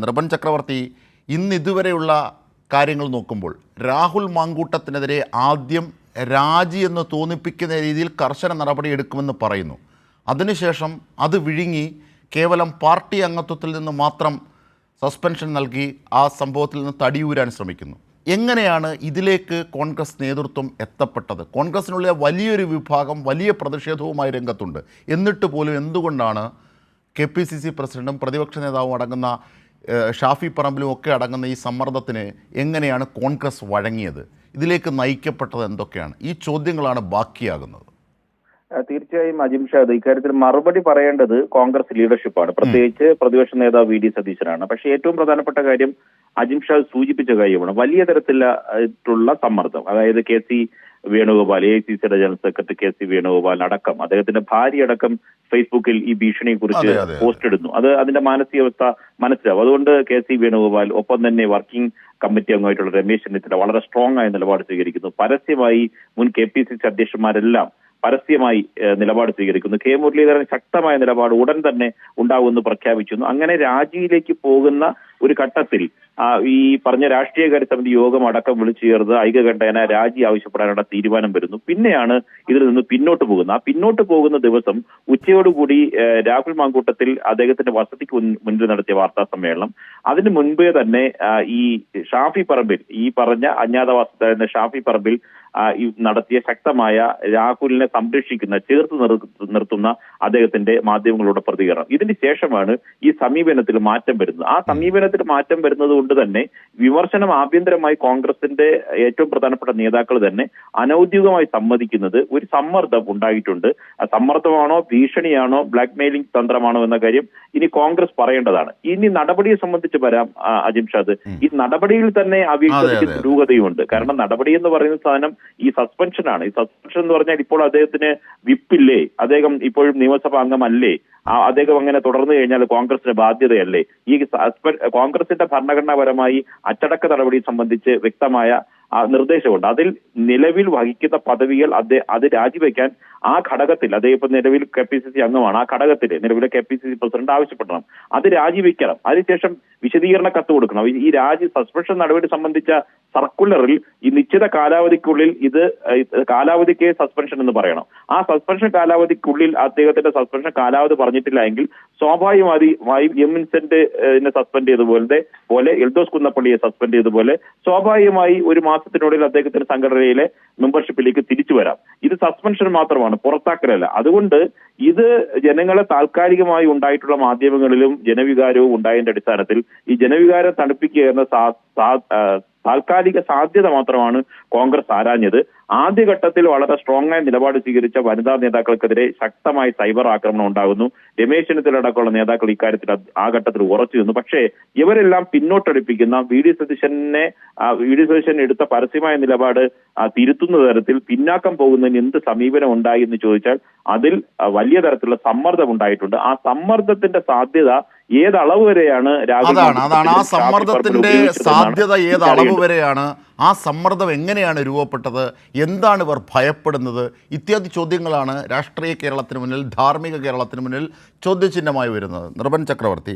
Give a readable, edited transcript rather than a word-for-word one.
നിർഭൻ ചക്രവർത്തി ഇതുവരെയുള്ള കാര്യങ്ങൾ നോക്കുമ്പോൾ രാഹുൽ മാങ്കൂട്ടത്തിനെതിരെ ആദ്യം രാജി എന്ന് തോന്നിപ്പിക്കുന്ന രീതിയിൽ കർശന നടപടിയെടുക്കുമെന്ന് പറയുന്നു. അതിനുശേഷം അത് വിഴുങ്ങി കേവലം പാർട്ടി അംഗത്വത്തിൽ നിന്ന് മാത്രം സസ്പെൻഷൻ നൽകി ആ സംഭവത്തിൽ നിന്ന് തടിയൂരാൻ ശ്രമിക്കുന്നു. എങ്ങനെയാണ് ഇതിലേക്ക് കോൺഗ്രസ് നേതൃത്വം എത്തപ്പെട്ടത്? കോൺഗ്രസിനുള്ള വലിയൊരു വിഭാഗം വലിയ പ്രതിഷേധവുമായി രംഗത്തുണ്ട്. എന്നിട്ട് പോലും എന്തുകൊണ്ടാണ് KPCC പ്രസിഡന്റും പ്രതിപക്ഷ നേതാവും അടങ്ങുന്ന ഷാഫി പറമ്പിലും ഒക്കെ അടങ്ങുന്ന ഈ സമ്മർദ്ദത്തിന് എങ്ങനെയാണ് കോൺഗ്രസ് വഴങ്ങിയത്? ഇതിലേക്ക് നയിക്കപ്പെട്ടത് എന്തൊക്കെയാണ്? ഈ ചോദ്യങ്ങളാണ് ബാക്കിയാകുന്നത്. തീർച്ചയായും അജിംഷാദ്, ഇക്കാര്യത്തിൽ മറുപടി പറയേണ്ടത് കോൺഗ്രസ് ലീഡർഷിപ്പാണ്, പ്രത്യേകിച്ച് പ്രതിപക്ഷ നേതാവ് VD സതീശനാണ്. പക്ഷേ ഏറ്റവും പ്രധാനപ്പെട്ട കാര്യം അജിംഷാദ് സൂചിപ്പിച്ച കാര്യമാണ് വലിയ തരത്തിലുള്ള സമ്മർദ്ദം. അതായത് KC വേണുഗോപാൽ, AICCയുടെ ജനറൽ സെക്രട്ടറി KC വേണുഗോപാൽ അടക്കം അദ്ദേഹത്തിന്റെ ഭാര്യ അടക്കം ഫേസ്ബുക്കിൽ ഈ ഭീഷണിയെ കുറിച്ച് പോസ്റ്റ് ഇടുന്നു. അതിന്റെ മാനസികാവസ്ഥ മനസ്സിലാവും. അതുകൊണ്ട് KC വേണുഗോപാൽ, ഒപ്പം തന്നെ വർക്കിംഗ് കമ്മിറ്റി അംഗമായിട്ടുള്ള രമേശ് ചെന്നിത്തല വളരെ സ്ട്രോങ് ആയ നിലപാട് സ്വീകരിക്കുന്നു. പരസ്യമായി മുൻ KPCC അധ്യക്ഷന്മാരെല്ലാം പരസ്യമായി നിലപാട് സ്വീകരിക്കുന്നു. K മുരളീധരൻ ശക്തമായ നിലപാട് ഉടൻ തന്നെ ഉണ്ടാകുമെന്ന് പ്രഖ്യാപിക്കുന്നു. അങ്ങനെ രാജിയിലേക്ക് പോകുന്ന ഒരു ഘട്ടത്തിൽ ഈ പറഞ്ഞ രാഷ്ട്രീയകാര്യ സമിതി യോഗം അടക്കം വിളിച്ചു ചേർന്ന് ഐകകണ്ഠേന രാജി ആവശ്യപ്പെടാനുള്ള തീരുമാനം വരുന്നു. പിന്നെയാണ് ഇതിൽ നിന്ന് പിന്നോട്ട് പോകുന്നത്. ആ പിന്നോട്ട് പോകുന്ന ദിവസം ഉച്ചയോടുകൂടി രാഹുൽ മാങ്കൂട്ടത്തിൽ അദ്ദേഹത്തിന്റെ വസതിക്ക് മുൻപിൽ നടത്തിയ വാർത്താ സമ്മേളനം. അതിന് മുൻപേ തന്നെ ഈ ഷാഫി പറമ്പിൽ, ഈ പറഞ്ഞ അജ്ഞാതവാസത്തിലായിരുന്ന ഷാഫി പറമ്പിൽ നടത്തിയ ശക്തമായ രാഹുലിനെ സംരക്ഷിക്കുന്ന, ചേർത്ത് നിർത്തുന്ന അദ്ദേഹത്തിന്റെ മാധ്യമങ്ങളുടെ പ്രതികരണം. ഇതിന് ശേഷമാണ് ഈ സമീപനത്തിൽ മാറ്റം വരുന്നത്. ആ സമീപനത്തിൽ മാറ്റം വരുന്നത് കൊണ്ട് തന്നെ വിമർശനം ആഭ്യന്തരമായി കോൺഗ്രസിന്റെ ഏറ്റവും പ്രധാനപ്പെട്ട നേതാക്കൾ തന്നെ അനൌദ്യോഗികമായി സമ്മതിക്കുന്നത് ഒരു സമ്മർദ്ദം ഉണ്ടായിട്ടുണ്ട്. സമ്മർദ്ദമാണോ, ഭീഷണിയാണോ, ബ്ലാക്ക് മെയിലിംഗ് തന്ത്രമാണോ എന്ന കാര്യം ഇനി കോൺഗ്രസ് പറയേണ്ടതാണ്. ഇനി നടപടിയെ സംബന്ധിച്ച് വരാം അജിംഷാദ്. ഈ നടപടിയിൽ തന്നെ അവ്യക്തതയ്ക്ക് ദുരൂഹതയുമുണ്ട്. കാരണം നടപടി എന്ന് പറയുന്ന സാധനം ഈ സസ്പെൻഷനാണ്. ഈ സസ്പെൻഷൻ എന്ന് പറഞ്ഞാൽ ഇപ്പോൾ അദ്ദേഹത്തിന് വിപ്പില്ലേ, അദ്ദേഹം ഇപ്പോഴും നിയമസഭാ അംഗമല്ലേ, അദ്ദേഹം അങ്ങനെ തുടർന്നു കഴിഞ്ഞാൽ കോൺഗ്രസിന്റെ ബാധ്യതയല്ലേ? ഈ കോൺഗ്രസിന്റെ ഭരണഘടനാപരമായി അച്ചടക്ക നടപടി സംബന്ധിച്ച് വ്യക്തമായ നിർദ്ദേശമുണ്ട്. അതിൽ നിലവിൽ വഹിക്കുന്ന പദവികൾ അത് രാജിവെക്കാൻ ആ ഘടകത്തിൽ, അദ്ദേഹം ഇപ്പൊ നിലവിൽ KPCC അംഗമാണ്, ആ ഘടകത്തിൽ നിലവിലെ KPCC പ്രസിഡന്റ് ആവശ്യപ്പെടണം, അത് രാജിവെക്കണം. അതിനുശേഷം വിശദീകരണ കത്ത് കൊടുക്കണം. ഈ സസ്പെൻഷൻ നടപടി സംബന്ധിച്ച സർക്കുലറിൽ ഈ നിശ്ചിത കാലാവധിക്കുള്ളിൽ ഇത് കാലാവധിക്ക് സസ്പെൻഷൻ എന്ന് പറയണം. ആ സസ്പെൻഷൻ കാലാവധിക്കുള്ളിൽ അദ്ദേഹത്തിന്റെ സസ്പെൻഷൻ കാലാവധി പറഞ്ഞിട്ടില്ല എങ്കിൽ സ്വാഭാവികമായി വിൻസെന്റിനെ സസ്പെൻഡ് ചെയ്തപോലെ എൽദോസ് കുന്നപ്പള്ളിയെ സസ്പെൻഡ് ചെയ്തതുപോലെ സ്വാഭാവികമായി ഒരു മാസത്തിനുള്ളിൽ അദ്ദേഹത്തിന്റെ സംഘടനയിലെ മെമ്പർഷിപ്പിലേക്ക് തിരിച്ചു വരാം. ഇത് സസ്പെൻഷൻ മാത്രമാണ്, പുറത്താക്കലല്ല. അതുകൊണ്ട് ഇത് ജനങ്ങളെ താൽക്കാലികമായി ഉണ്ടായിട്ടുള്ള മാധ്യമങ്ങളിലും ജനവികാരവും ഉണ്ടായതിന്റെ അടിസ്ഥാനത്തിൽ ഈ ജനവികാരം തണുപ്പിക്കുക എന്ന താൽക്കാലിക സാധ്യത മാത്രമാണ് കോൺഗ്രസ് ആരാഞ്ഞത്. ആദ്യഘട്ടത്തിൽ വളരെ സ്ട്രോങ് ആയ നിലപാട് സ്വീകരിച്ച വനിതാ നേതാക്കൾക്കെതിരെ ശക്തമായി സൈബർ ആക്രമണം ഉണ്ടാകുന്നു. രമേശ് ചെന്നിത്തല അടക്കമുള്ള നേതാക്കൾ ഇക്കാര്യത്തിൽ ആ ഘട്ടത്തിൽ ഉറച്ചു നിന്നു. പക്ഷേ ഇവരെല്ലാം പിന്നോട്ടടിപ്പിക്കുന്ന VD സതീശൻ എടുത്ത പരസ്യമായ നിലപാട് തിരുത്തുന്ന തരത്തിൽ പിന്നാക്കം പോകുന്നതിന് എന്ത് സമീപനം ഉണ്ടായി എന്ന് ചോദിച്ചാൽ അതിൽ വലിയ തരത്തിലുള്ള സമ്മർദ്ദം ഉണ്ടായിട്ടുണ്ട്. ആ സമ്മർദ്ദത്തിന്റെ സാധ്യത ഏതളവ് വരെയാണ് ആ സമ്മർദ്ദത്തിന്റെ സാധ്യത ഏതളവ് വരെയാണ്? ആ സമ്മർദ്ദം എങ്ങനെയാണ് രൂപപ്പെട്ടത്? എന്താണ് ഇവർ ഭയപ്പെടുന്നത്? ഇത്യാദി ചോദ്യങ്ങളാണ് രാഷ്ട്രീയ കേരളത്തിന് മുന്നിൽ, ധാർമ്മിക കേരളത്തിന് മുന്നിൽ ചോദ്യചിഹ്നമായി വരുന്നത്. നിർഭൻ ചക്രവർത്തി,